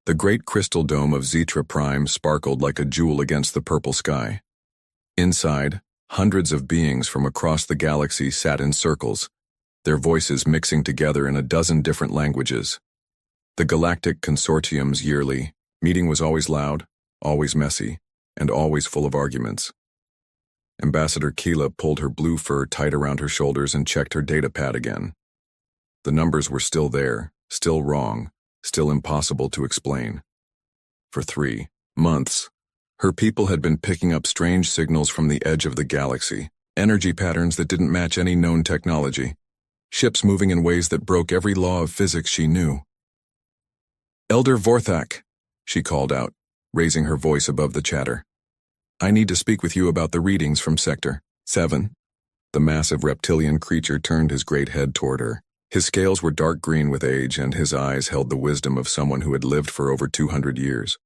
The great crystal dome of Zetra Prime sparkled like a jewel against the purple sky. Inside, hundreds of beings from across the galaxy sat in circles, their voices mixing together in a dozen different languages. The Galactic Consortium's yearly meeting was always loud, always messy, and always full of arguments. Ambassador Keela pulled her blue fur tight around her shoulders and checked her datapad again. The numbers were still there, still wrong, still impossible to explain. For 3 months, her people had been picking up strange signals from the edge of the galaxy, energy patterns that didn't match any known technology, ships moving in ways that broke every law of physics she knew. "Elder Vorthak," she called out, raising her voice above the chatter. "I need to speak with you about the readings from Sector 7. The massive reptilian creature turned his great head toward her. His scales were dark green with age, and his eyes held the wisdom of someone who had lived for over 200 years.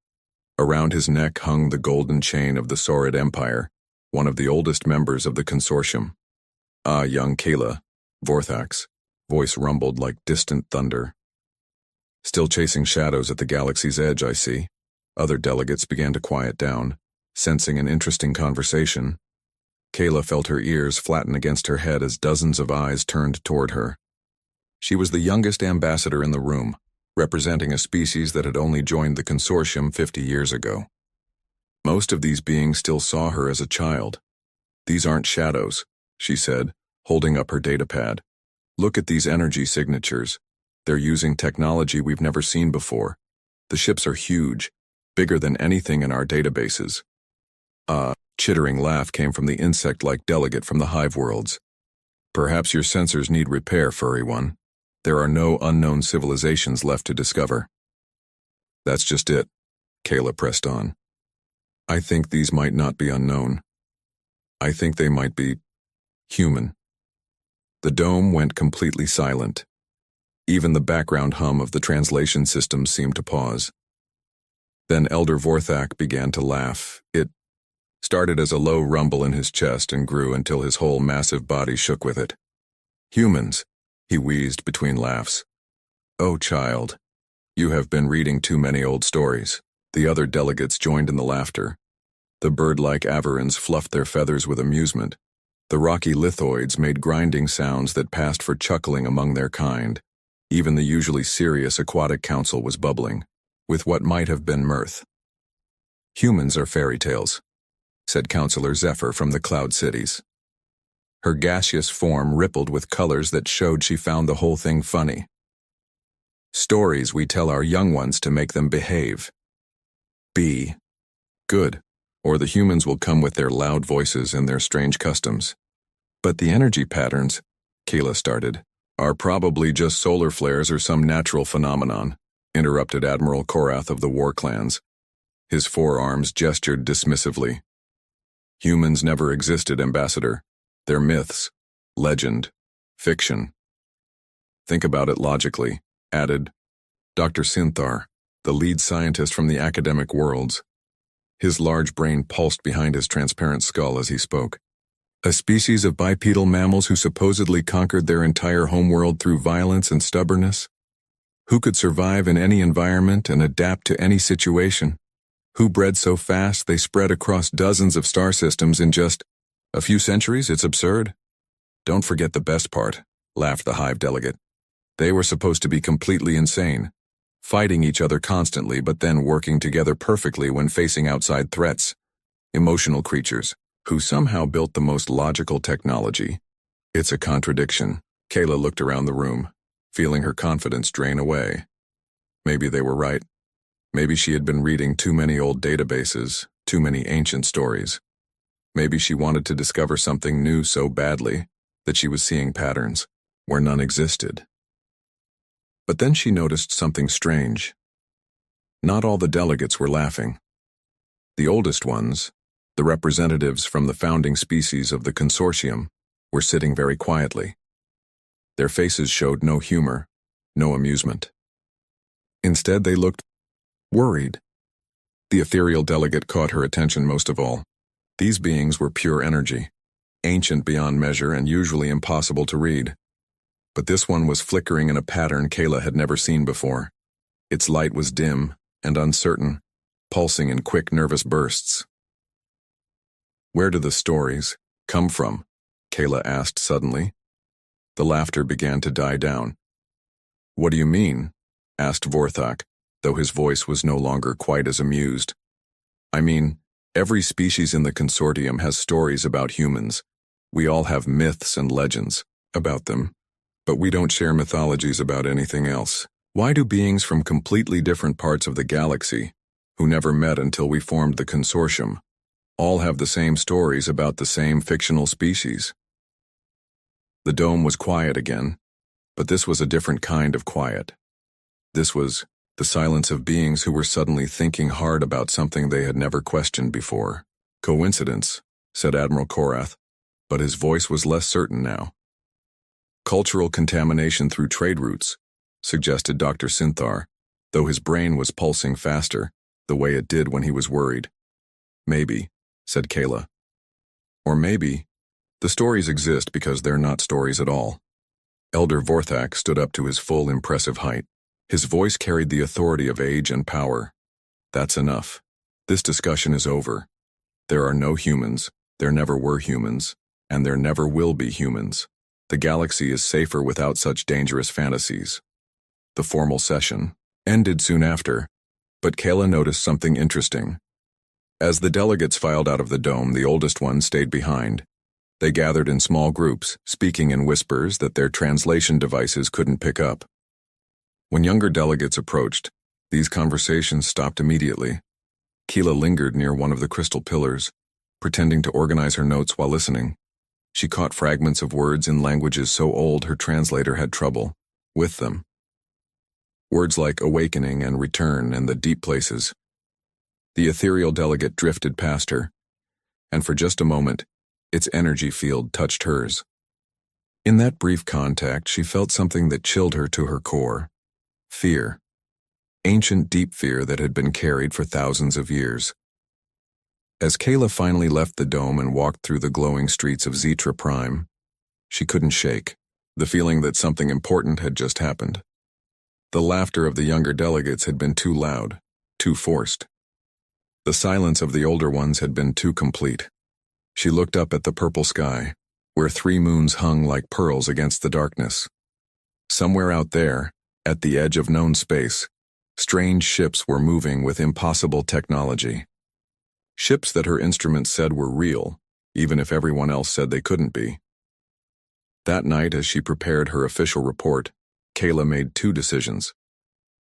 Around his neck hung the golden chain of the Saurid Empire, one of the oldest members of the consortium. "Ah, young Kayla," Vorthak's voice rumbled like distant thunder. "Still chasing shadows at the galaxy's edge, I see." Other delegates began to quiet down, sensing an interesting conversation. Kayla felt her ears flatten against her head as dozens of eyes turned toward her. She was the youngest ambassador in the room, representing a species that had only joined the consortium 50 years ago. Most of these beings still saw her as a child. "These aren't shadows," she said, holding up her datapad. "Look at these energy signatures. They're using technology we've never seen before. The ships are huge, bigger than anything in our databases." A chittering laugh came from the insect-like delegate from the hive worlds. "Perhaps your sensors need repair, furry one. There are no unknown civilizations left to discover." "That's just it," Kayla pressed on. "I think these might not be unknown. I think they might be human." The dome went completely silent. Even the background hum of the translation system seemed to pause. Then Elder Vorthak began to laugh. It started as a low rumble in his chest and grew until his whole massive body shook with it. "Humans," he wheezed between laughs. "Oh, child, you have been reading too many old stories." The other delegates joined in the laughter. The bird-like avirans fluffed their feathers with amusement. The rocky lithoids made grinding sounds that passed for chuckling among their kind. Even the usually serious aquatic council was bubbling, with what might have been mirth. "Humans are fairy tales," said Counselor Zephyr from the Cloud Cities. Her gaseous form rippled with colors that showed she found the whole thing funny. "Stories we tell our young ones to make them behave. Be good, or the humans will come with their loud voices and their strange customs." "But the energy patterns," Kayla started, "are probably just solar flares or some natural phenomenon," interrupted Admiral Korath of the War Clans. His forearms gestured dismissively. "Humans never existed, Ambassador. They're myths, legend, fiction." "Think about it logically," added Dr. Synthar, the lead scientist from the academic worlds. His large brain pulsed behind his transparent skull as he spoke. "A species of bipedal mammals who supposedly conquered their entire homeworld through violence and stubbornness? Who could survive in any environment and adapt to any situation? Who bred so fast they spread across dozens of star systems in just a few centuries? It's absurd." "Don't forget the best part," laughed the Hive delegate. "They were supposed to be completely insane, fighting each other constantly but then working together perfectly when facing outside threats. Emotional creatures, who somehow built the most logical technology. It's a contradiction." Kayla looked around the room, feeling her confidence drain away. Maybe they were right. Maybe she had been reading too many old databases, too many ancient stories. Maybe she wanted to discover something new so badly that she was seeing patterns where none existed. But then she noticed something strange. Not all the delegates were laughing. The oldest ones, the representatives from the founding species of the consortium, were sitting very quietly. Their faces showed no humor, no amusement. Instead, they looked worried. The ethereal delegate caught her attention most of all. These beings were pure energy, ancient beyond measure and usually impossible to read. But this one was flickering in a pattern Kayla had never seen before. Its light was dim, and uncertain, pulsing in quick nervous bursts. "Where do the stories come from?" Kayla asked suddenly. The laughter began to die down. "What do you mean?" asked Vorthak, though his voice was no longer quite as amused. "I mean, every species in the consortium has stories about humans. We all have myths and legends about them, but we don't share mythologies about anything else. Why do beings from completely different parts of the galaxy, who never met until we formed the consortium, all have the same stories about the same fictional species?" The dome was quiet again, but this was a different kind of quiet. This was the silence of beings who were suddenly thinking hard about something they had never questioned before. "Coincidence," said Admiral Korath, but his voice was less certain now. "Cultural contamination through trade routes," suggested Dr. Synthar, though his brain was pulsing faster, the way it did when he was worried. "Maybe," said Kayla. "Or maybe the stories exist because they're not stories at all." Elder Vorthak stood up to his full impressive height. His voice carried the authority of age and power. "That's enough. This discussion is over. There are no humans, there never were humans, and there never will be humans. The galaxy is safer without such dangerous fantasies." The formal session ended soon after, but Kayla noticed something interesting. As the delegates filed out of the dome, the oldest ones stayed behind. They gathered in small groups, speaking in whispers that their translation devices couldn't pick up. When younger delegates approached, these conversations stopped immediately. Keela lingered near one of the crystal pillars, pretending to organize her notes while listening. She caught fragments of words in languages so old her translator had trouble with them. Words like awakening and return and the deep places. The ethereal delegate drifted past her, and for just a moment, its energy field touched hers. In that brief contact, she felt something that chilled her to her core. Fear. Ancient deep fear that had been carried for thousands of years. As Kayla finally left the dome and walked through the glowing streets of Zetra Prime, she couldn't shake the feeling that something important had just happened. The laughter of the younger delegates had been too loud, too forced. The silence of the older ones had been too complete. She looked up at the purple sky, where 3 moons hung like pearls against the darkness. Somewhere out there, at the edge of known space, strange ships were moving with impossible technology. Ships that her instruments said were real, even if everyone else said they couldn't be. That night, as she prepared her official report, Kayla made 2 decisions.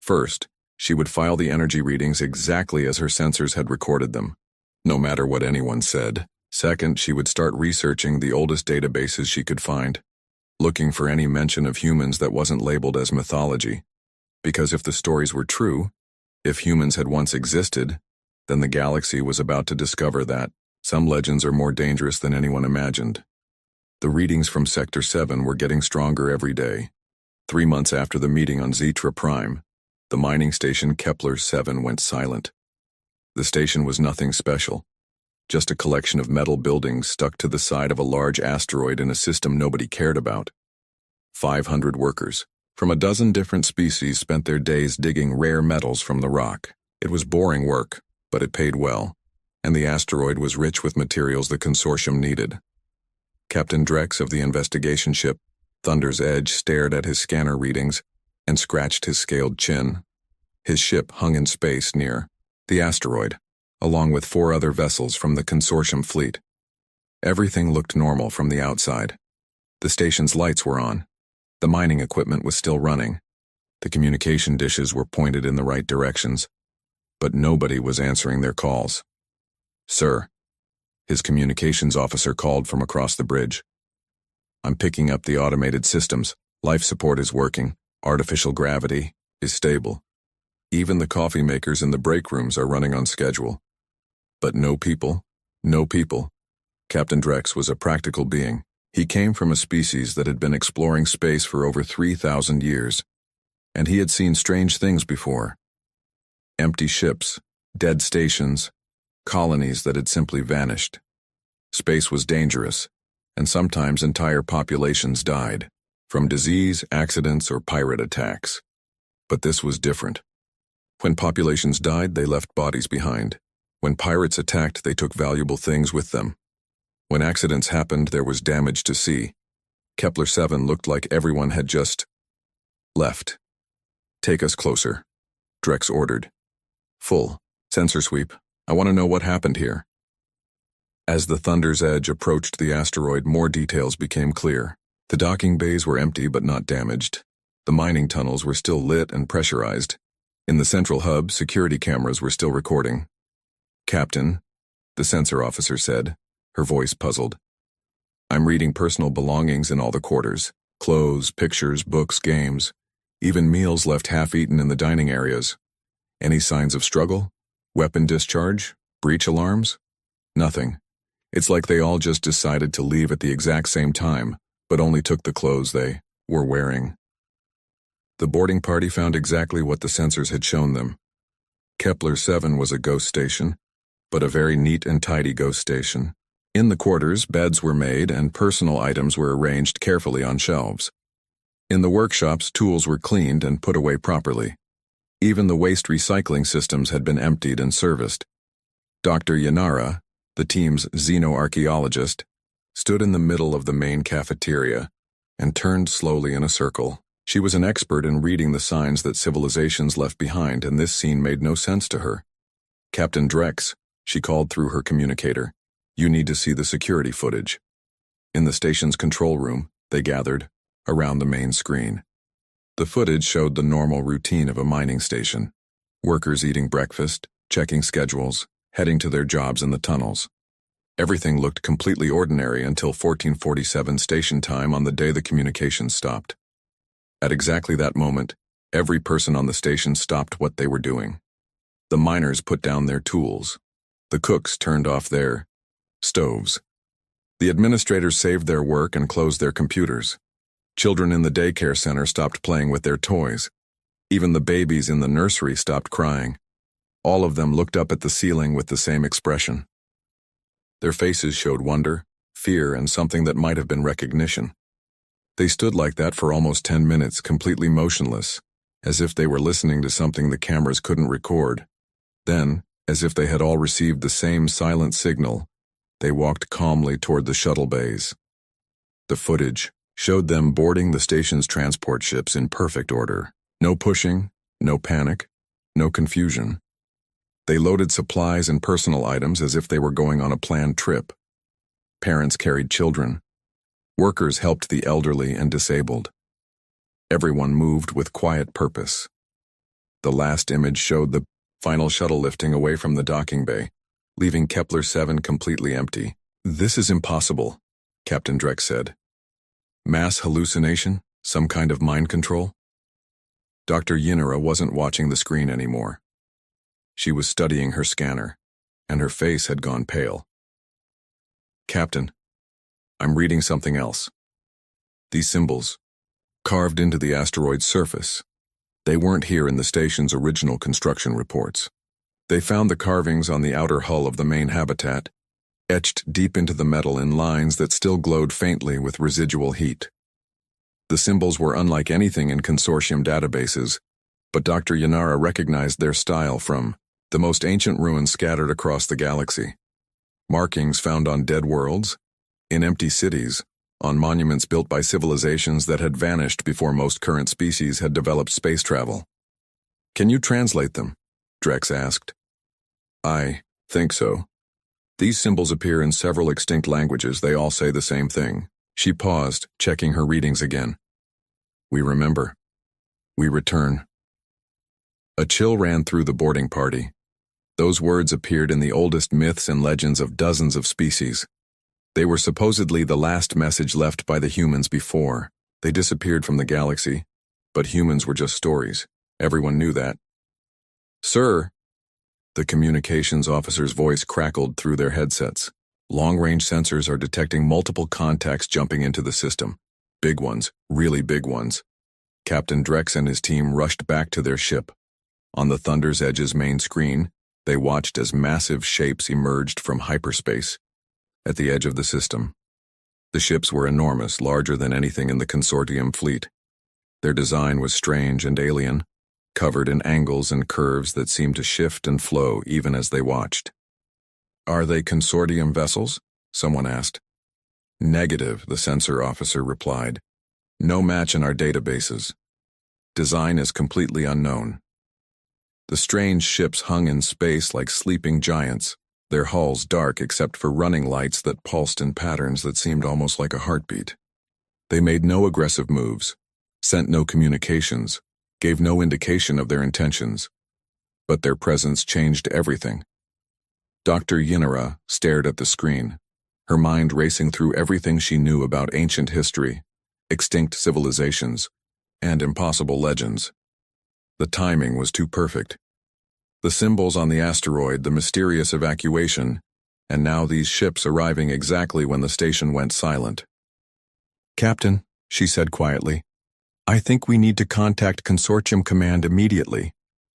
First, she would file the energy readings exactly as her sensors had recorded them, no matter what anyone said. Second, she would start researching the oldest databases she could find, looking for any mention of humans that wasn't labeled as mythology. Because if the stories were true, if humans had once existed, then the galaxy was about to discover that some legends are more dangerous than anyone imagined. The readings from Sector 7 were getting stronger every day. 3 months after the meeting on Zetra Prime, the mining station Kepler 7 went silent. The station was nothing special, just a collection of metal buildings stuck to the side of a large asteroid in a system nobody cared about. 500 workers from a dozen different species spent their days digging rare metals from the rock. It was boring work, but it paid well, and the asteroid was rich with materials the consortium needed. Captain Drex of the investigation ship Thunder's Edge stared at his scanner readings and scratched his scaled chin. His ship hung in space near the asteroid, along with 4 other vessels from the consortium fleet. Everything looked normal from the outside. The station's lights were on. The mining equipment was still running. The communication dishes were pointed in the right directions, but nobody was answering their calls. "Sir," his communications officer called from across the bridge. "I'm picking up the automated systems. Life support is working. Artificial gravity is stable. Even the coffee makers in the break rooms are running on schedule. But no people, no people." Captain Drex was a practical being. He came from a species that had been exploring space for over 3,000 years, and he had seen strange things before. Empty ships, dead stations, colonies that had simply vanished. Space was dangerous, and sometimes entire populations died, from disease, accidents, or pirate attacks. But this was different. When populations died, they left bodies behind. When pirates attacked, they took valuable things with them. When accidents happened, there was damage to see. Kepler-7 looked like everyone had just left. Take us closer, Drex ordered. Full sensor sweep. I want to know what happened here. As the Thunder's Edge approached the asteroid, more details became clear. The docking bays were empty but not damaged. The mining tunnels were still lit and pressurized. In the central hub, security cameras were still recording. Captain, the sensor officer said, her voice puzzled. I'm reading personal belongings in all the quarters. Clothes, pictures, books, games. Even meals left half-eaten in the dining areas. Any signs of struggle? Weapon discharge? Breach alarms? Nothing. It's like they all just decided to leave at the exact same time, but only took the clothes they were wearing. The boarding party found exactly what the sensors had shown them. Kepler-7 was a ghost station, but a very neat and tidy ghost station. In the quarters, beds were made and personal items were arranged carefully on shelves. In the workshops, tools were cleaned and put away properly. Even the waste recycling systems had been emptied and serviced. Dr. Yanara, the team's xenoarchaeologist, stood in the middle of the main cafeteria and turned slowly in a circle. She was an expert in reading the signs that civilizations left behind, and this scene made no sense to her. Captain Drex, she called through her communicator. You need to see the security footage. In the station's control room, they gathered around the main screen. The footage showed the normal routine of a mining station. Workers eating breakfast, checking schedules, heading to their jobs in the tunnels. Everything looked completely ordinary until 1447 station time on the day the communications stopped. At exactly that moment, every person on the station stopped what they were doing. The miners put down their tools. The cooks turned off their stoves. The administrators saved their work and closed their computers. Children in the daycare center stopped playing with their toys. Even the babies in the nursery stopped crying. All of them looked up at the ceiling with the same expression. Their faces showed wonder, fear, and something that might have been recognition. They stood like that for almost 10 minutes, completely motionless, as if they were listening to something the cameras couldn't record. Then, as if they had all received the same silent signal, they walked calmly toward the shuttle bays. The footage showed them boarding the station's transport ships in perfect order. No pushing, no panic, no confusion. They loaded supplies and personal items as if they were going on a planned trip. Parents carried children. Workers helped the elderly and disabled. Everyone moved with quiet purpose. The last image showed the final shuttle lifting away from the docking bay, leaving Kepler-7 completely empty. This is impossible, Captain Drex said. Mass hallucination? Some kind of mind control? Dr. Yanara wasn't watching the screen anymore. She was studying her scanner, and her face had gone pale. Captain, I'm reading something else. These symbols, carved into the asteroid's surface, they weren't here in the station's original construction reports. They found the carvings on the outer hull of the main habitat, etched deep into the metal in lines that still glowed faintly with residual heat. The symbols were unlike anything in consortium databases, but Dr. Yanara recognized their style from the most ancient ruins scattered across the galaxy. Markings found on dead worlds, in empty cities, on monuments built by civilizations that had vanished before most current species had developed space travel. Can you translate them? Drex asked. I think so. These symbols appear in several extinct languages. They all say the same thing. She paused, checking her readings again. We remember. We return. A chill ran through the boarding party. Those words appeared in the oldest myths and legends of dozens of species. They were supposedly the last message left by the humans before they disappeared from the galaxy, but humans were just stories. Everyone knew that. Sir, the communications officer's voice crackled through their headsets. Long-range sensors are detecting multiple contacts jumping into the system. Big ones, really big ones. Captain Drex and his team rushed back to their ship. On the Thunder's Edge's main screen, they watched as massive shapes emerged from hyperspace at the edge of the system. The ships were enormous, larger than anything in the consortium fleet. Their design was strange and alien, covered in angles and curves that seemed to shift and flow even as they watched. "Are they consortium vessels?" someone asked. "Negative," the sensor officer replied. "No match in our databases. Design is completely unknown." The strange ships hung in space like sleeping giants, their hulls dark except for running lights that pulsed in patterns that seemed almost like a heartbeat. They made no aggressive moves, sent no communications, gave no indication of their intentions. But their presence changed everything. Dr. Yinara stared at the screen, her mind racing through everything she knew about ancient history, extinct civilizations, and impossible legends. The timing was too perfect. The symbols on the asteroid, the mysterious evacuation, and now these ships arriving exactly when the station went silent. "Captain," she said quietly, "I think we need to contact Consortium Command immediately,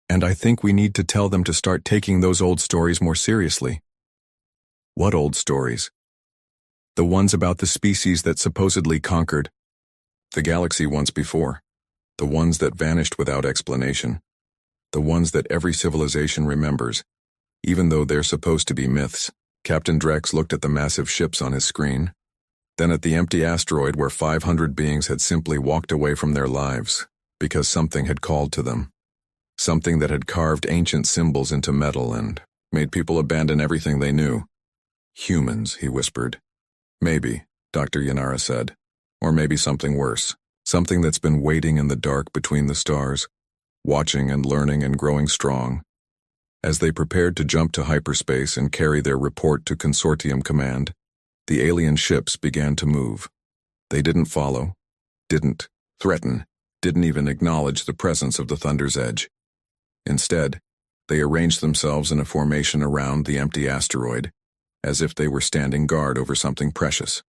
and I think we need to tell them to start taking those old stories more seriously." "What old stories?" "The ones about the species that supposedly conquered the galaxy once before. The ones that vanished without explanation. The ones that every civilization remembers, even though they're supposed to be myths." Captain Drex looked at the massive ships on his screen, then at the empty asteroid where 500 beings had simply walked away from their lives because something had called to them. Something that had carved ancient symbols into metal and made people abandon everything they knew. "Humans," he whispered. "Maybe," Dr. Yinara said. "Or maybe something worse. Something that's been waiting in the dark between the stars, watching and learning and growing strong." As they prepared to jump to hyperspace and carry their report to Consortium Command, the alien ships began to move. They didn't follow, didn't threaten, didn't even acknowledge the presence of the Thunder's Edge. Instead, they arranged themselves in a formation around the empty asteroid, as if they were standing guard over something precious.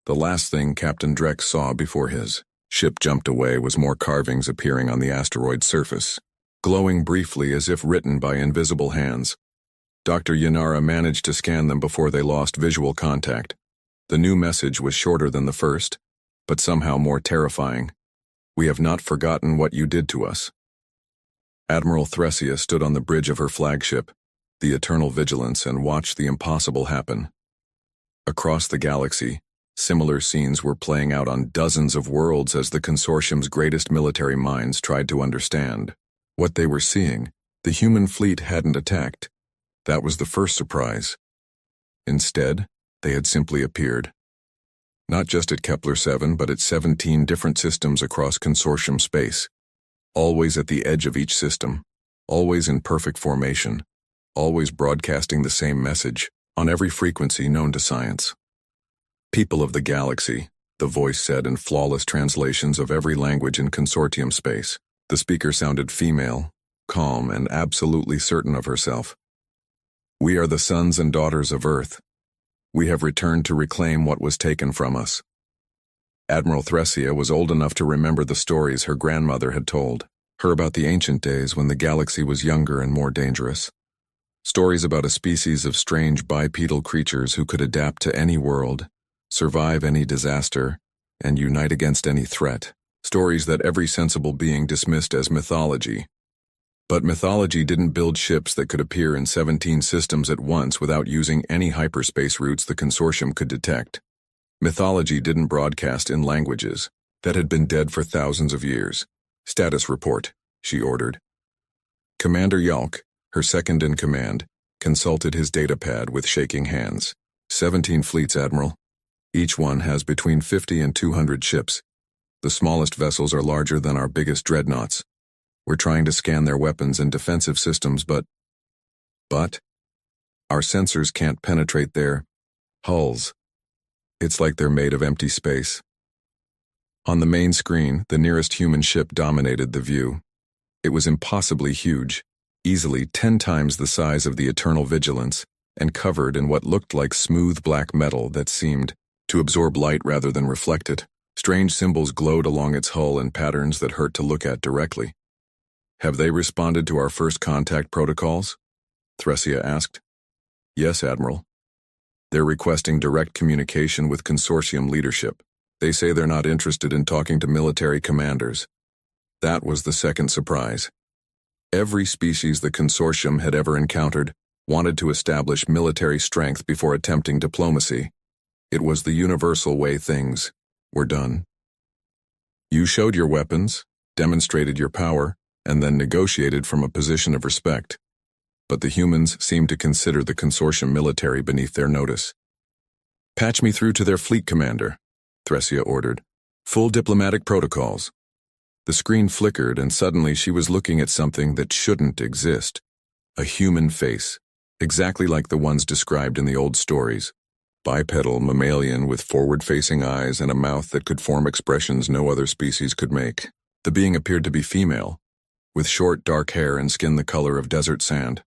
The last thing Captain Drex saw before his ship jumped away was more carvings appearing on the asteroid's surface, glowing briefly as if written by invisible hands. Dr. Yinara managed to scan them before they lost visual contact. The new message was shorter than the first, but somehow more terrifying. "We have not forgotten what you did to us." Admiral Thresia stood on the bridge of her flagship, the Eternal Vigilance, and watched the impossible happen. Across the galaxy, similar scenes were playing out on dozens of worlds as the Consortium's greatest military minds tried to understand what they were seeing. The human fleet hadn't attacked. That was the first surprise. Instead, they had simply appeared. Not just at Kepler 7, but at 17 different systems across Consortium space. Always at the edge of each system, always in perfect formation, always broadcasting the same message, on every frequency known to science. "People of the galaxy," the voice said in flawless translations of every language in Consortium space. The speaker sounded female, calm, and absolutely certain of herself. "We are the sons and daughters of Earth. We have returned to reclaim what was taken from us." Admiral Thresia was old enough to remember the stories her grandmother had told her about the ancient days when the galaxy was younger and more dangerous. Stories about a species of strange bipedal creatures who could adapt to any world, survive any disaster, and unite against any threat. Stories that every sensible being dismissed as mythology. But mythology didn't build ships that could appear in 17 systems at once without using any hyperspace routes the Consortium could detect. Mythology didn't broadcast in languages that had been dead for thousands of years. "Status report," she ordered. Commander Yalk, her second in command, consulted his datapad with shaking hands. 17 fleets, Admiral. Each one has between 50 and 200 ships. The smallest vessels are larger than our biggest dreadnoughts. We're trying to scan their weapons and defensive systems, but our sensors can't penetrate their hulls. It's like they're made of empty space. On the main screen, the nearest human ship dominated the view. It was impossibly huge, easily 10 times the size of the Eternal Vigilance, and covered in what looked like smooth black metal that seemed to absorb light rather than reflect it. Strange symbols glowed along its hull in patterns that hurt to look at directly. "Have they responded to our first contact protocols?" Thresia asked. "Yes, Admiral. They're requesting direct communication with Consortium leadership. They say they're not interested in talking to military commanders. That was the second surprise. Every species the consortium had ever encountered wanted to establish military strength before attempting diplomacy. It was the universal way things were done. You showed your weapons, demonstrated your power, and then negotiated from a position of respect. But the humans seemed to consider the consortium military beneath their notice. "Patch me through to their fleet commander," Thresia ordered. "Full diplomatic protocols." The screen flickered, and suddenly she was looking at something that shouldn't exist. A human face, exactly like the ones described in the old stories. Bipedal mammalian with forward-facing eyes and a mouth that could form expressions no other species could make. The being appeared to be female, with short dark hair and skin the color of desert sand.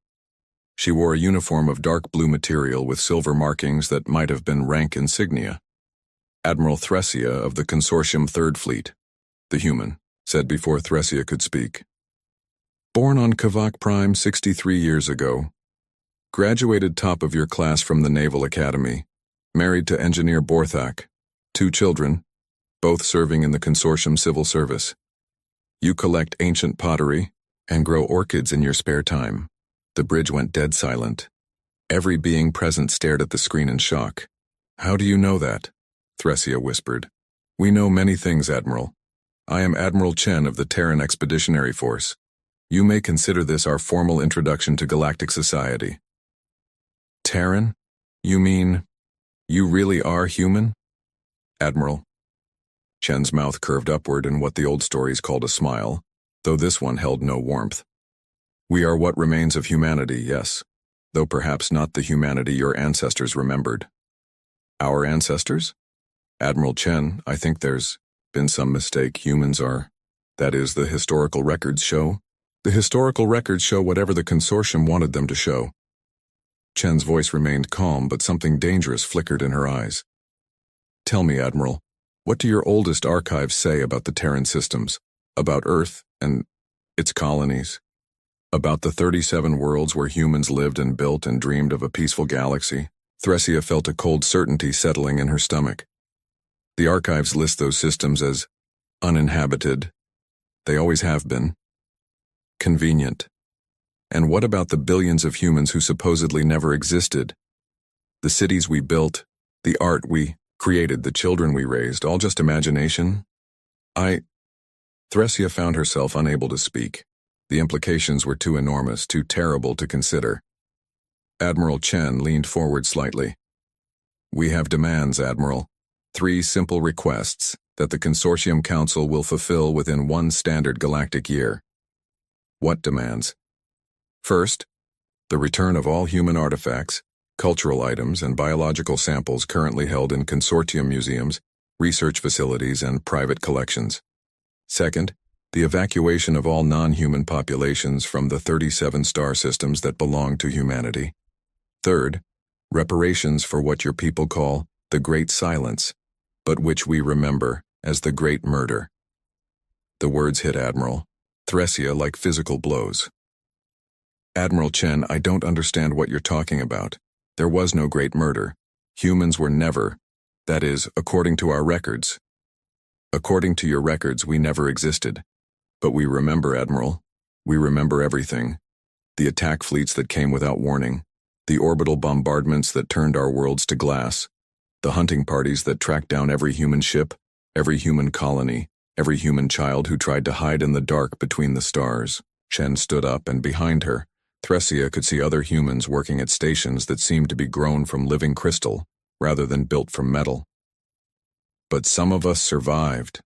She wore a uniform of dark blue material with silver markings that might have been rank insignia. "Admiral Thresia of the Consortium Third Fleet," the human said before Thresia could speak. "Born on Kavak Prime 63 years ago. Graduated top of your class from the Naval Academy. Married to Engineer Borthak. 2 children, both serving in the Consortium Civil Service. You collect ancient pottery and grow orchids in your spare time." The bridge went dead silent. Every being present stared at the screen in shock. "How do you know that?" Thresia whispered. "We know many things, Admiral. I am Admiral Chen of the Terran Expeditionary Force. You may consider this our formal introduction to galactic society." "Terran? You mean, you really are human?" "Admiral." Chen's mouth curved upward in what the old stories called a smile, though this one held no warmth. "We are what remains of humanity, yes, though perhaps not the humanity your ancestors remembered." "Our ancestors?" "Admiral Chen, I think there's been some mistake. Humans are, that is, the historical records show. The historical records show whatever the consortium wanted them to show." Chen's voice remained calm, but something dangerous flickered in her eyes. "Tell me, Admiral, what do your oldest archives say about the Terran systems, about Earth and its colonies? About the 37 worlds where humans lived and built and dreamed of a peaceful galaxy?" Thresia felt a cold certainty settling in her stomach. "The archives list those systems as uninhabited. They always have been. Convenient. And what about the billions of humans who supposedly never existed? The cities we built, the art we created, the children we raised, all just imagination?" Thresia found herself unable to speak. The implications were too enormous, too terrible to consider. Admiral Chen leaned forward slightly. "We have demands, Admiral. 3 simple requests that the Consortium Council will fulfill within 1 standard galactic year." "What demands?" "First, the return of all human artifacts, cultural items, and biological samples currently held in consortium museums, research facilities, and private collections. Second, the evacuation of all non-human populations from the 37 star systems that belong to humanity. Third, reparations for what your people call the Great Silence, but which we remember as the Great Murder." The words hit Admiral Thresia like physical blows. "Admiral Chen, I don't understand what you're talking about. There was no great murder. Humans were never, that is, according to our records. According to your records, we never existed. But we remember, Admiral. We remember everything. The attack fleets that came without warning, the orbital bombardments that turned our worlds to glass, the hunting parties that tracked down every human ship, every human colony, every human child who tried to hide in the dark between the stars." Chen stood up, and behind her, Thresia could see other humans working at stations that seemed to be grown from living crystal, rather than built from metal. "But some of us survived.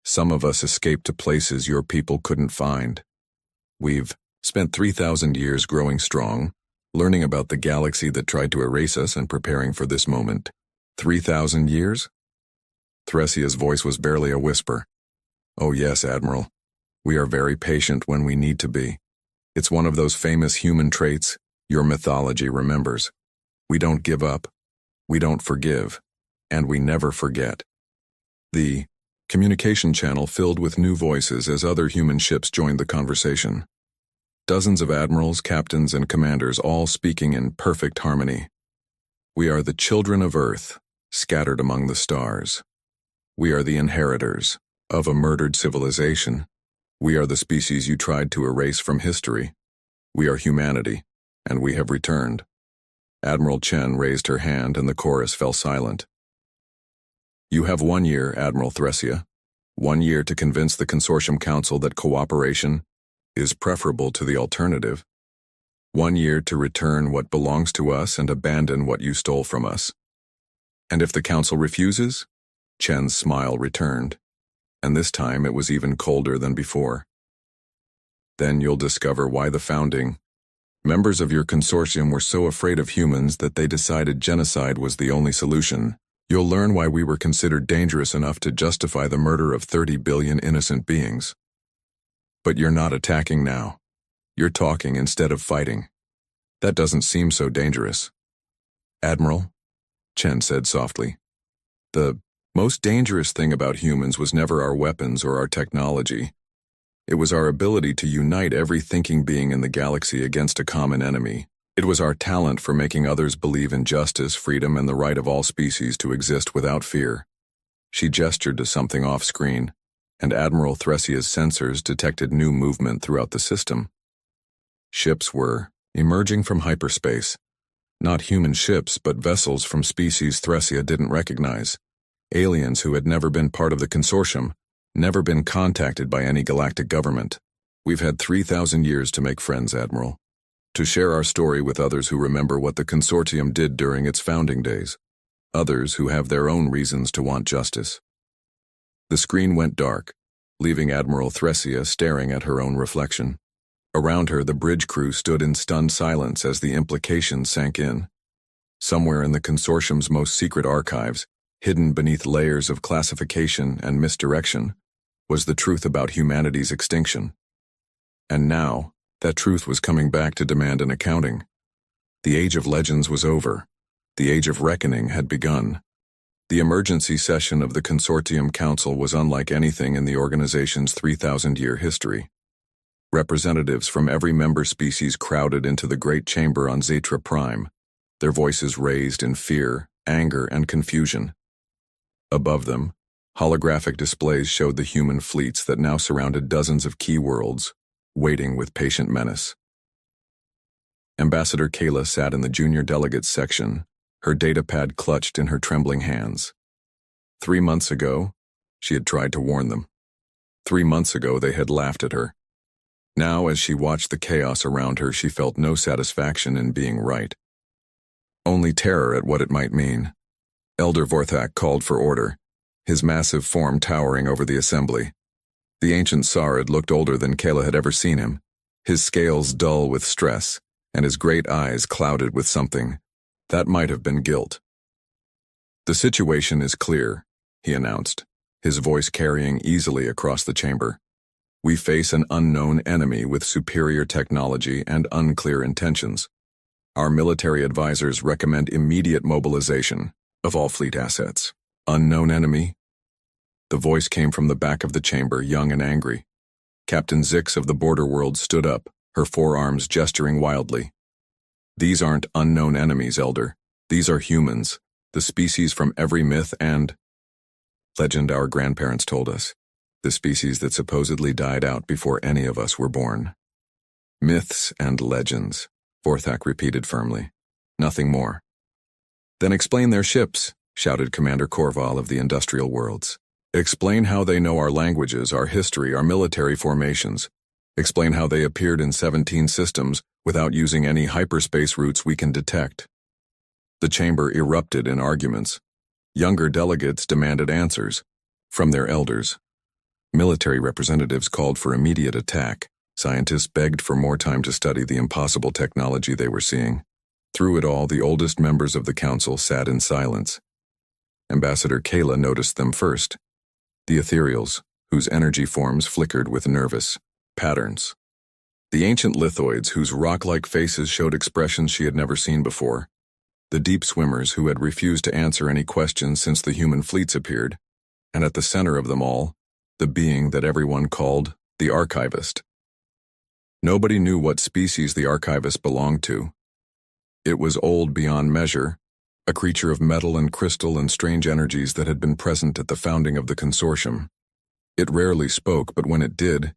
Some of us escaped to places your people couldn't find. We've spent 3,000 years growing strong, learning about the galaxy that tried to erase us and preparing for this moment." 3,000 years? Thresia's voice was barely a whisper. "Oh yes, Admiral. We are very patient when we need to be. It's one of those famous human traits your mythology remembers. We don't give up, we don't forgive, and we never forget." The communication channel filled with new voices as other human ships joined the conversation. Dozens of admirals, captains, and commanders all speaking in perfect harmony. "We are the children of Earth, scattered among the stars. We are the inheritors of a murdered civilization. We are the species you tried to erase from history. We are humanity, and we have returned." Admiral Chen raised her hand and the chorus fell silent. "You have 1 year, Admiral Thresia. 1 year to convince the Consortium Council that cooperation is preferable to the alternative. 1 year to return what belongs to us and abandon what you stole from us. And if the Council refuses?" Chen's smile returned, and this time it was even colder than before. "Then you'll discover why the founding members of your consortium were so afraid of humans that they decided genocide was the only solution. You'll learn why we were considered dangerous enough to justify the murder of 30 billion innocent beings. But you're not attacking now. You're talking instead of fighting. That doesn't seem so dangerous." "Admiral," Chen said softly, "the most dangerous thing about humans was never our weapons or our technology. It was our ability to unite every thinking being in the galaxy against a common enemy. It was our talent for making others believe in justice, freedom, and the right of all species to exist without fear." She gestured to something off-screen, and Admiral Thresia's sensors detected new movement throughout the system. Ships were emerging from hyperspace. Not human ships, but vessels from species Thresia didn't recognize. Aliens who had never been part of the consortium, never been contacted by any galactic government. "We've had 3,000 years to make friends, Admiral. To share our story with others who remember what the consortium did during its founding days. Others who have their own reasons to want justice." The screen went dark, leaving Admiral Thresia staring at her own reflection. Around her, the bridge crew stood in stunned silence as the implications sank in. Somewhere in the consortium's most secret archives, hidden beneath layers of classification and misdirection, was the truth about humanity's extinction. And now, that truth was coming back to demand an accounting. The age of legends was over. The age of reckoning had begun. The emergency session of the Consortium Council was unlike anything in the organization's 3,000-year history. Representatives from every member species crowded into the great chamber on Zetra Prime, their voices raised in fear, anger, and confusion. Above them, holographic displays showed the human fleets that now surrounded dozens of key worlds, waiting with patient menace. Ambassador Kayla sat in the junior delegates section, her datapad clutched in her trembling hands. 3 months ago, she had tried to warn them. 3 months ago, they had laughed at her. Now, as she watched the chaos around her, she felt no satisfaction in being right. Only terror at what it might mean. Elder Vorthak called for order, his massive form towering over the assembly. The ancient Sarid looked older than Kayla had ever seen him, his scales dull with stress, and his great eyes clouded with something that might have been guilt. "The situation is clear," he announced, his voice carrying easily across the chamber. "We face an unknown enemy with superior technology and unclear intentions. Our military advisors recommend immediate mobilization of all fleet assets." "Unknown enemy?" The voice came from the back of the chamber, young and angry. Captain Zix of the Border World stood up, her forearms gesturing wildly. "These aren't unknown enemies, Elder. These are humans, the species from every myth and legend our grandparents told us. The species that supposedly died out before any of us were born." "Myths and legends," Vorthak repeated firmly. "Nothing more." "Then explain their ships," shouted Commander Korval of the Industrial Worlds. "Explain how they know our languages, our history, our military formations. Explain how they appeared in 17 systems without using any hyperspace routes we can detect." The chamber erupted in arguments. Younger delegates demanded answers from their elders. Military representatives called for immediate attack. Scientists begged for more time to study the impossible technology they were seeing. Through it all, the oldest members of the council sat in silence. Ambassador Kayla noticed them first. The ethereals, whose energy forms flickered with nervous patterns. The ancient lithoids, whose rock-like faces showed expressions she had never seen before. The deep swimmers, who had refused to answer any questions since the human fleets appeared. And at the center of them all, the being that everyone called the Archivist. Nobody knew what species the Archivist belonged to. It was old beyond measure, a creature of metal and crystal and strange energies that had been present at the founding of the consortium. It rarely spoke, but when it did,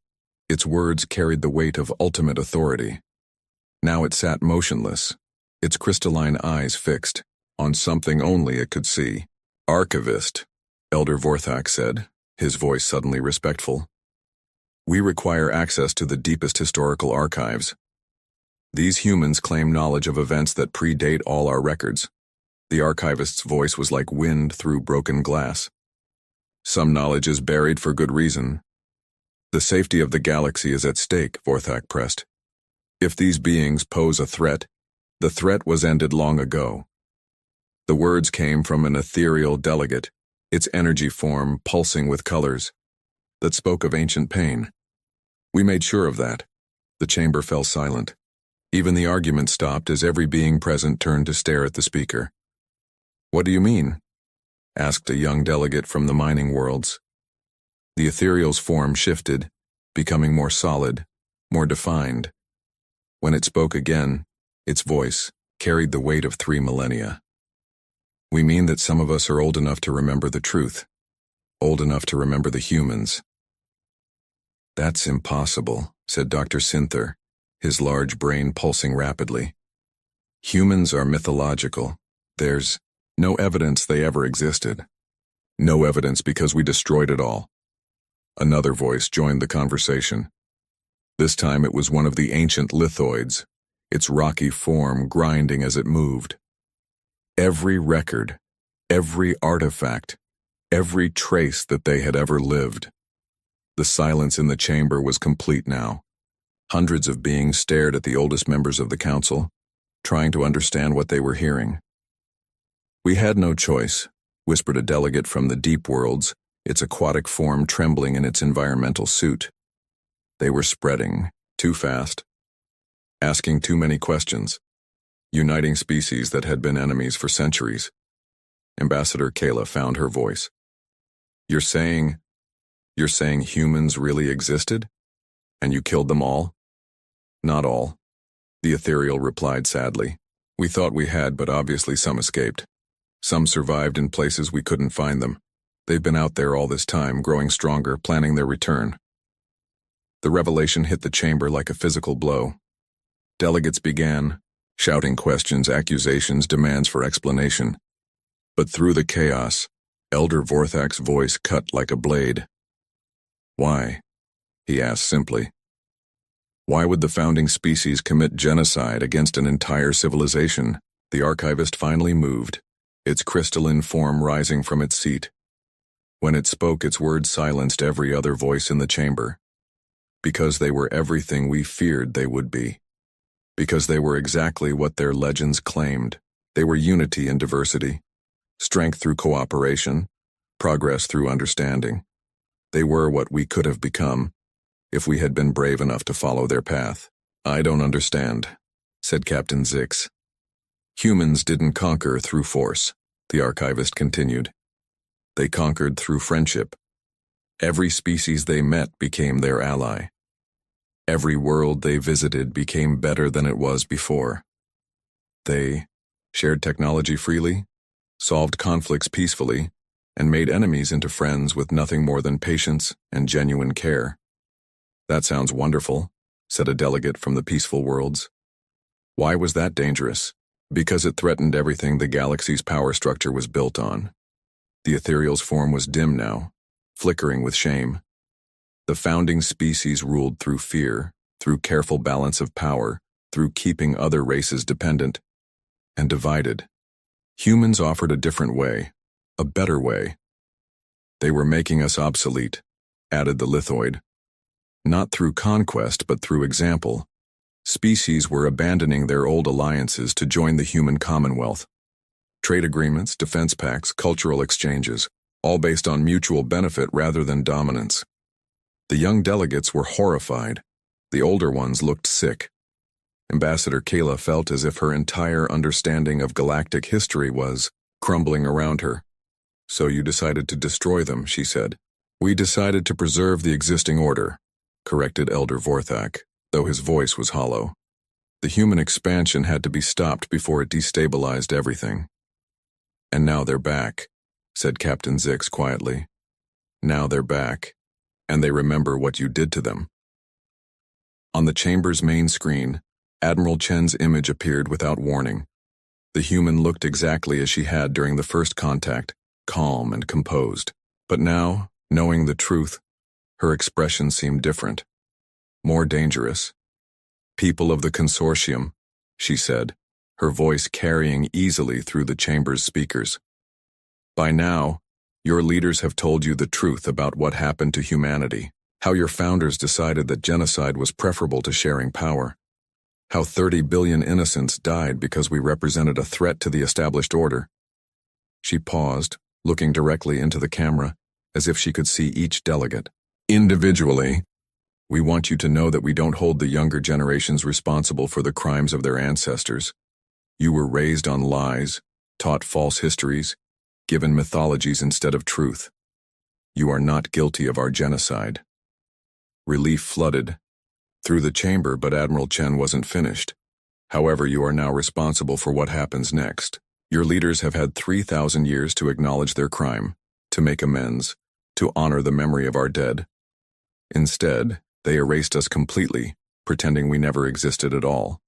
Its words carried the weight of ultimate authority. Now it sat motionless, its crystalline eyes fixed on something only it could see. "Archivist," Elder Vorthak said, his voice suddenly respectful. "We require access to the deepest historical archives. These humans claim knowledge of events that predate all our records." The archivist's voice was like wind through broken glass. "Some knowledge is buried for good reason. The safety of the galaxy is at stake," Vorthak pressed. "If these beings pose a threat, the threat was ended long ago." The words came from an ethereal delegate, its energy form pulsing with colors that spoke of ancient pain. "We made sure of that." The chamber fell silent. Even the argument stopped as every being present turned to stare at the speaker. "What do you mean?" asked a young delegate from the mining worlds. The ethereal's form shifted, becoming more solid, more defined. When it spoke again, its voice carried the weight of 3 millennia. "We mean that some of us are old enough to remember the truth, old enough to remember the humans." "That's impossible," said Dr. Sinther, his large brain pulsing rapidly. "Humans are mythological. There's no evidence they ever existed. No evidence because we destroyed it all." Another voice joined the conversation. This time it was one of the ancient lithoids, its rocky form grinding as it moved. Every record, every artifact, every trace that they had ever lived. The silence in the chamber was complete now. Hundreds of beings stared at the oldest members of the council, trying to understand what they were hearing. "We had no choice," whispered a delegate from the deep worlds, its aquatic form trembling in its environmental suit. They were spreading, too fast, asking too many questions, uniting species that had been enemies for centuries. Ambassador Kayla found her voice. You're saying humans really existed? And you killed them all?" "Not all," the ethereal replied sadly. "We thought we had, but obviously some escaped. Some survived in places we couldn't find them. They've been out there all this time, growing stronger, planning their return." The revelation hit the chamber like a physical blow. Delegates began, shouting questions, accusations, demands for explanation. But through the chaos, Elder Vorthak's voice cut like a blade. "Why?" he asked simply. "Why would the founding species commit genocide against an entire civilization?" The archivist finally moved, its crystalline form rising from its seat. When it spoke, its words silenced every other voice in the chamber. Because they were everything we feared they would be. Because they were exactly what their legends claimed. They were unity in diversity, strength through cooperation, progress through understanding. They were what we could have become if we had been brave enough to follow their path. "I don't understand," said Captain Zix. "Humans didn't conquer through force," the archivist continued. "They conquered through friendship. Every species they met became their ally. Every world they visited became better than it was before. They shared technology freely, solved conflicts peacefully, and made enemies into friends with nothing more than patience and genuine care." "That sounds wonderful," said a delegate from the peaceful worlds. "Why was that dangerous?" "Because it threatened everything the galaxy's power structure was built on." The ethereal's form was dim now, flickering with shame. The founding species ruled through fear, through careful balance of power, through keeping other races dependent and divided. Humans offered a different way, a better way. "They were making us obsolete," added the lithoid. "Not through conquest, but through example. Species were abandoning their old alliances to join the human commonwealth. Trade agreements, defense pacts, cultural exchanges, all based on mutual benefit rather than dominance." The young delegates were horrified. The older ones looked sick. Ambassador Kayla felt as if her entire understanding of galactic history was crumbling around her. "So you decided to destroy them," she said. "We decided to preserve the existing order," corrected Elder Vorthak, though his voice was hollow. "The human expansion had to be stopped before it destabilized everything." "And now they're back," said Captain Zix quietly. "Now they're back, and they remember what you did to them." On the chamber's main screen, Admiral Chen's image appeared without warning. The human looked exactly as she had during the first contact, calm and composed. But now, knowing the truth, her expression seemed different, more dangerous. "People of the consortium," she said, her voice carrying easily through the chamber's speakers. "By now, your leaders have told you the truth about what happened to humanity, how your founders decided that genocide was preferable to sharing power, how 30 billion innocents died because we represented a threat to the established order." She paused, looking directly into the camera, as if she could see each delegate. "Individually, we want you to know that we don't hold the younger generations responsible for the crimes of their ancestors. You were raised on lies, taught false histories, given mythologies instead of truth. You are not guilty of our genocide." Relief flooded through the chamber, but Admiral Chen wasn't finished. "However, you are now responsible for what happens next. Your leaders have had 3,000 years to acknowledge their crime, to make amends, to honor the memory of our dead. Instead, they erased us completely, pretending we never existed at all."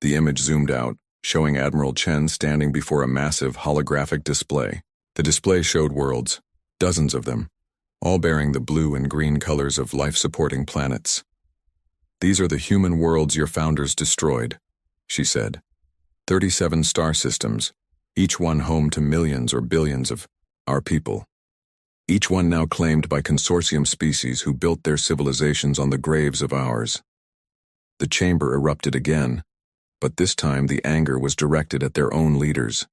The image zoomed out, showing Admiral Chen standing before a massive holographic display. The display showed worlds, dozens of them, all bearing the blue and green colors of life-supporting planets. "These are the human worlds your founders destroyed," she said. 37 star systems, each one home to millions or billions of our people. Each one now claimed by consortium species who built their civilizations on the graves of ours. The chamber erupted again, but this time the anger was directed at their own leaders.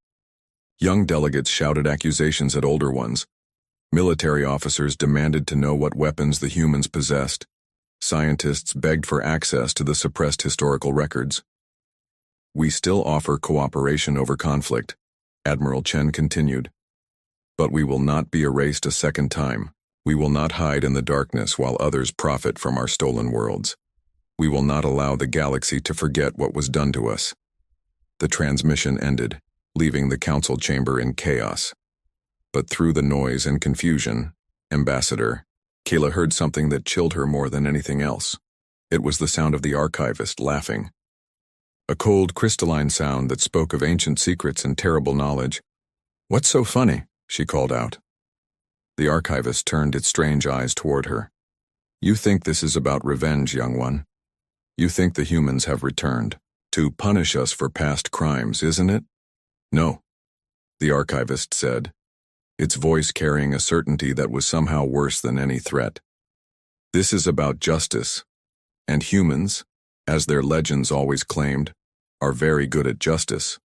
Young delegates shouted accusations at older ones. Military officers demanded to know what weapons the humans possessed. Scientists begged for access to the suppressed historical records. "We still offer cooperation over conflict," Admiral Chen continued. "But we will not be erased a second time. We will not hide in the darkness while others profit from our stolen worlds. We will not allow the galaxy to forget what was done to us." The transmission ended, leaving the council chamber in chaos. But through the noise and confusion, Ambassador, Kayla heard something that chilled her more than anything else. It was the sound of the archivist laughing. A cold, crystalline sound that spoke of ancient secrets and terrible knowledge. "What's so funny?" she called out. The archivist turned its strange eyes toward her. "You think this is about revenge, young one. You think the humans have returned to punish us for past crimes, isn't it?" "No," the archivist said, its voice carrying a certainty that was somehow worse than any threat. "This is about justice, and humans, as their legends always claimed, are very good at justice.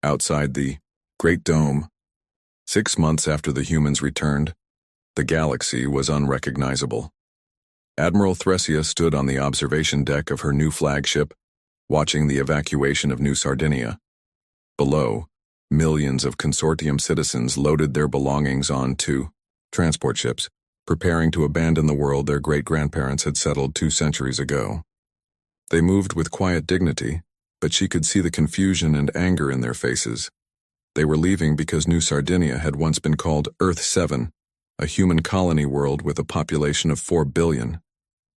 Outside the Great Dome, 6 months after the humans returned, the galaxy was unrecognizable. Admiral Thresia stood on the observation deck of her new flagship, watching the evacuation of New Sardinia. Below, millions of consortium citizens loaded their belongings onto transport ships, preparing to abandon the world their great-grandparents had settled 2 centuries ago. They moved with quiet dignity, but she could see the confusion and anger in their faces. They were leaving because New Sardinia had once been called Earth 7, a human colony world with a population of 4 billion.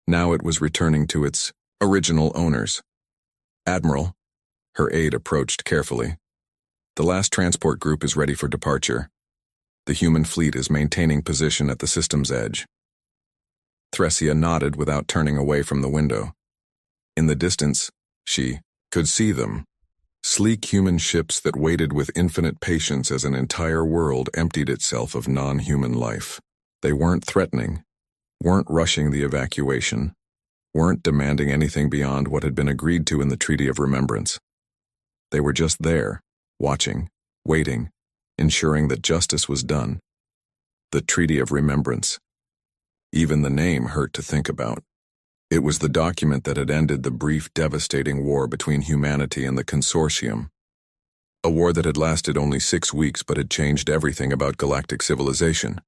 Now it was returning to its original owners. "Admiral," her aide approached carefully, "the last transport group is ready for departure. The human fleet is maintaining position at the system's edge." Thresia nodded without turning away from the window. In the distance, she could see them. Sleek human ships that waited with infinite patience as an entire world emptied itself of non-human life. They weren't threatening, weren't rushing the evacuation, weren't demanding anything beyond what had been agreed to in the Treaty of Remembrance. They were just there, watching, waiting, ensuring that justice was done. The Treaty of Remembrance. Even the name hurt to think about. It was the document that had ended the brief, devastating war between humanity and the consortium. A war that had lasted only 6 weeks but had changed everything about galactic civilization.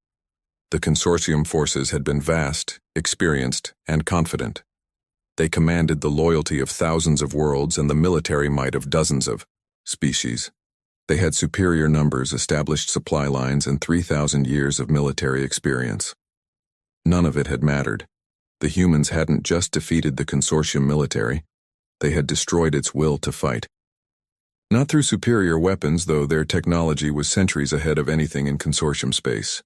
The consortium forces had been vast, experienced, and confident. They commanded the loyalty of thousands of worlds and the military might of dozens of species. They had superior numbers, established supply lines, and 3,000 years of military experience. None of it had mattered. The humans hadn't just defeated the consortium military, they had destroyed its will to fight. Not through superior weapons, though their technology was centuries ahead of anything in consortium space.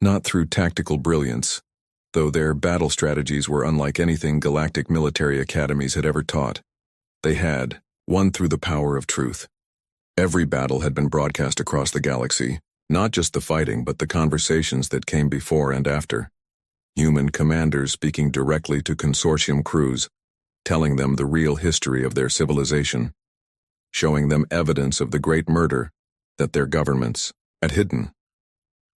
Not through tactical brilliance, though their battle strategies were unlike anything galactic military academies had ever taught. They had won through the power of truth. Every battle had been broadcast across the galaxy, not just the fighting but the conversations that came before and after. Human commanders speaking directly to consortium crews, telling them the real history of their civilization, showing them evidence of the great murder that their governments had hidden,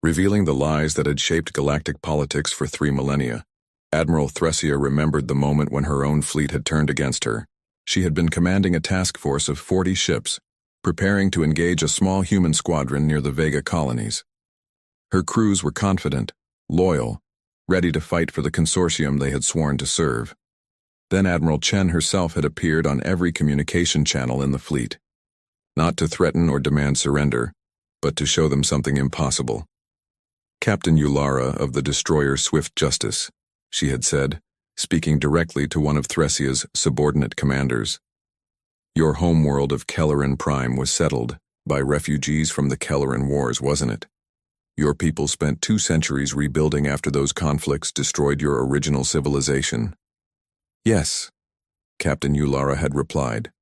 revealing the lies that had shaped galactic politics for 3 millennia. Admiral Thressia remembered the moment when her own fleet had turned against her. She had been commanding a task force of 40 ships, preparing to engage a small human squadron near the Vega colonies. Her crews were confident, loyal, ready to fight for the consortium they had sworn to serve. Then Admiral Chen herself had appeared on every communication channel in the fleet, not to threaten or demand surrender, but to show them something impossible. Captain Ulara of the destroyer Swift Justice, she had said, speaking directly to one of Thressia's subordinate commanders. Your homeworld of Kelleran Prime was settled by refugees from the Kelleran Wars, wasn't it? Your people spent 2 centuries rebuilding after those conflicts destroyed your original civilization. Yes, Captain Ulara had replied,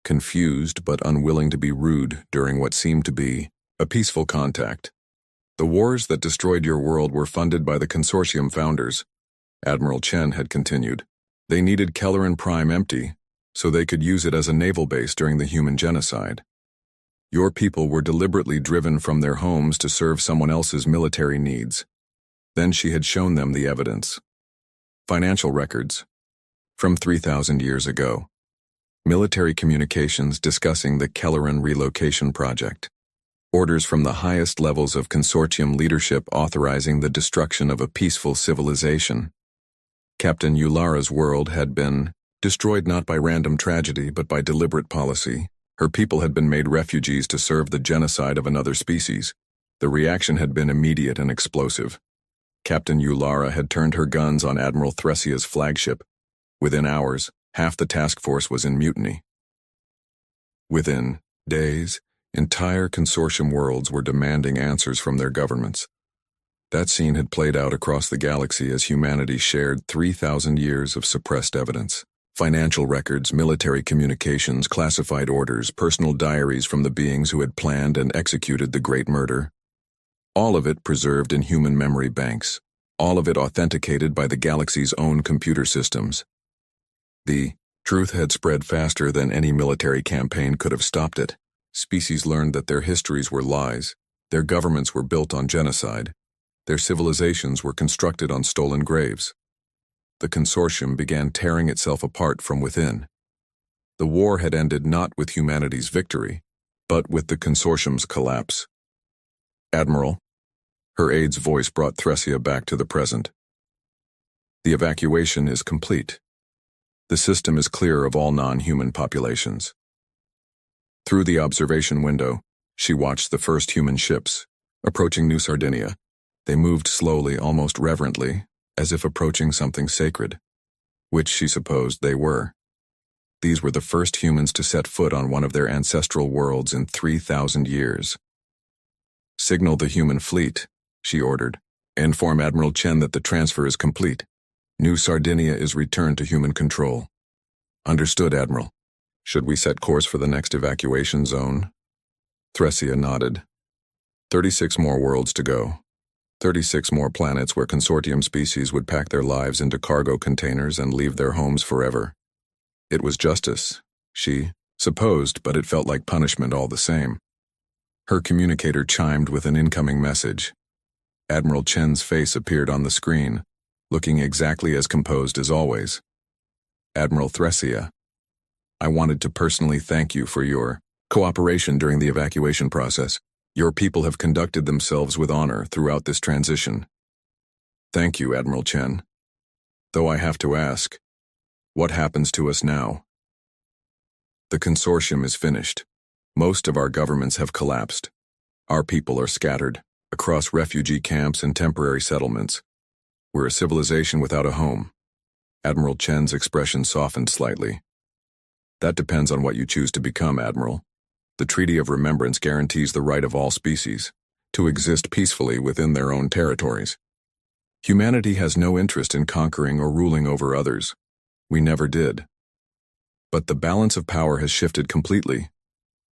confused but unwilling to be rude during what seemed to be a peaceful contact. The wars that destroyed your world were funded by the consortium founders, Admiral Chen had continued. They needed Kelleran Prime empty, so they could use it as a naval base during the human genocide. Your people were deliberately driven from their homes to serve someone else's military needs. Then she had shown them the evidence. Financial records from 3,000 years ago. Military communications discussing the Kelleran relocation project. Orders from the highest levels of consortium leadership authorizing the destruction of a peaceful civilization. Captain Ulara's world had been destroyed not by random tragedy but by deliberate policy. Her people had been made refugees to serve the genocide of another species. The reaction had been immediate and explosive. Captain Ulara had turned her guns on Admiral Thressia's flagship. Within hours, half the task force was in mutiny. Within days, entire consortium worlds were demanding answers from their governments. That scene had played out across the galaxy as humanity shared 3,000 years of suppressed evidence. Financial records, military communications, classified orders, personal diaries from the beings who had planned and executed the great murder. All of it preserved in human memory banks, all of it authenticated by the galaxy's own computer systems. The truth had spread faster than any military campaign could have stopped it. Species learned that their histories were lies, their governments were built on genocide, their civilizations were constructed on stolen graves. The consortium began tearing itself apart from within. The war had ended not with humanity's victory, but with the consortium's collapse. Admiral, her aide's voice brought Thressia back to the present. The evacuation is complete. The system is clear of all non-human populations. Through the observation window, she watched the first human ships, approaching New Sardinia. They moved slowly, almost reverently, as if approaching something sacred, which she supposed they were. These were the first humans to set foot on one of their ancestral worlds in 3,000 years. Signal the human fleet, she ordered. Inform Admiral Chen that the transfer is complete. New Sardinia is returned to human control. Understood, Admiral. Should we set course for the next evacuation zone? Thressia nodded. 36 more worlds to go. 36 more planets where consortium species would pack their lives into cargo containers and leave their homes forever. It was justice, she supposed, but it felt like punishment all the same. Her communicator chimed with an incoming message. Admiral Chen's face appeared on the screen, looking exactly as composed as always. Admiral Thressia, I wanted to personally thank you for your cooperation during the evacuation process. Your people have conducted themselves with honor throughout this transition. Thank you, Admiral Chen. Though I have to ask, what happens to us now? The consortium is finished. Most of our governments have collapsed. Our people are scattered across refugee camps and temporary settlements. We're a civilization without a home, Admiral Chen's expression softened slightly. That depends on what you choose to become, Admiral. The Treaty of Remembrance guarantees the right of all species to exist peacefully within their own territories. Humanity has no interest in conquering or ruling over others. We never did. But the balance of power has shifted completely.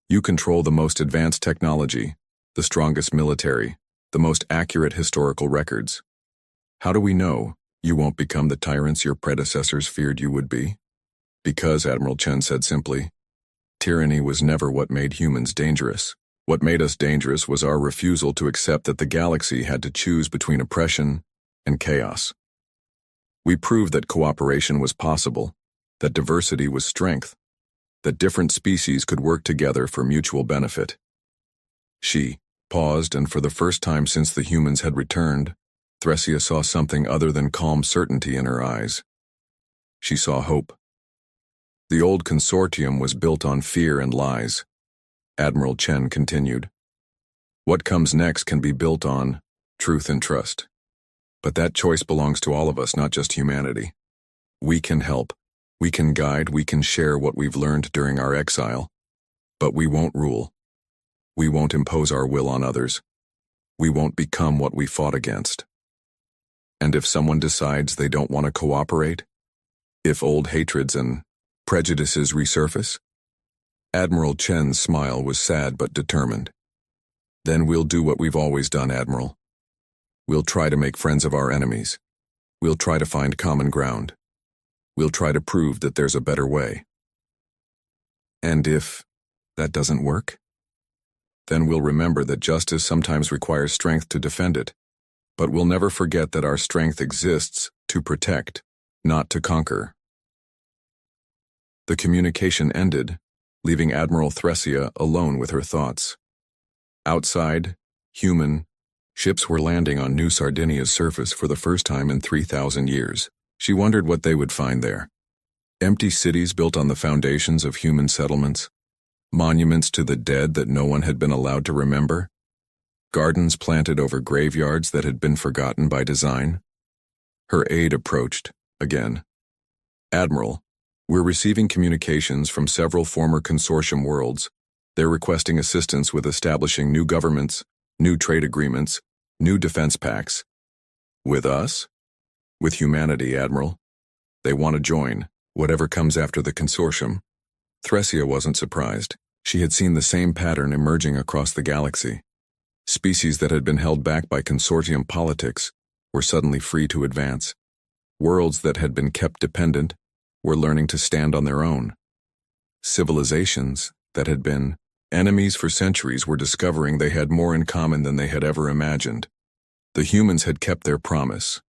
You control the most advanced technology, the strongest military, the most accurate historical records. How do we know you won't become the tyrants your predecessors feared you would be? Because, Admiral Chen said simply, tyranny was never what made humans dangerous. What made us dangerous was our refusal to accept that the galaxy had to choose between oppression and chaos. We proved that cooperation was possible, that diversity was strength, that different species could work together for mutual benefit. She paused, and for the first time since the humans had returned, Thresia saw something other than calm certainty in her eyes. She saw hope. The old consortium was built on fear and lies. Admiral Chen continued. What comes next can be built on truth and trust. But that choice belongs to all of us, not just humanity. We can help, we can guide, we can share what we've learned during our exile. But we won't rule. We won't impose our will on others. We won't become what we fought against. And if someone decides they don't want to cooperate, if old hatreds and prejudices resurface, Admiral Chen's smile was sad but determined. Then we'll do what we've always done, Admiral. We'll try to make friends of our enemies. We'll try to find common ground. We'll try to prove that there's a better way. And if that doesn't work, then we'll remember that justice sometimes requires strength to defend it, but we'll never forget that our strength exists to protect, not to conquer. The communication ended, leaving Admiral Thresia alone with her thoughts. Outside, human ships were landing on New Sardinia's surface for the first time in 3,000 years. She wondered what they would find there. Empty cities built on the foundations of human settlements, monuments to the dead that no one had been allowed to remember, gardens planted over graveyards that had been forgotten by design. Her aide approached, again. Admiral, we're receiving communications from several former consortium worlds. They're requesting assistance with establishing new governments, new trade agreements, new defense pacts. With us? With humanity, Admiral. They want to join, whatever comes after the consortium. Thresia wasn't surprised. She had seen the same pattern emerging across the galaxy. Species that had been held back by consortium politics were suddenly free to advance. Worlds that had been kept dependent were learning to stand on their own. Civilizations that had been enemies for centuries were discovering they had more in common than they had ever imagined. The humans had kept their promise.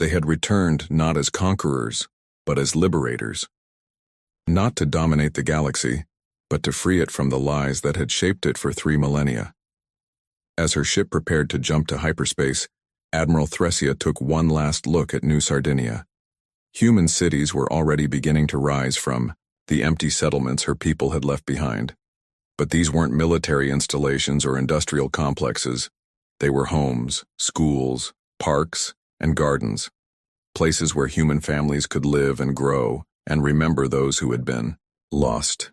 They had returned not as conquerors, but as liberators. Not to dominate the galaxy, but to free it from the lies that had shaped it for 3 millennia. As her ship prepared to jump to hyperspace, Admiral Thresia took one last look at New Sardinia. Human cities were already beginning to rise from the empty settlements her people had left behind. But these weren't military installations or industrial complexes. They were homes, schools, parks, and gardens, places where human families could live and grow and remember those who had been lost.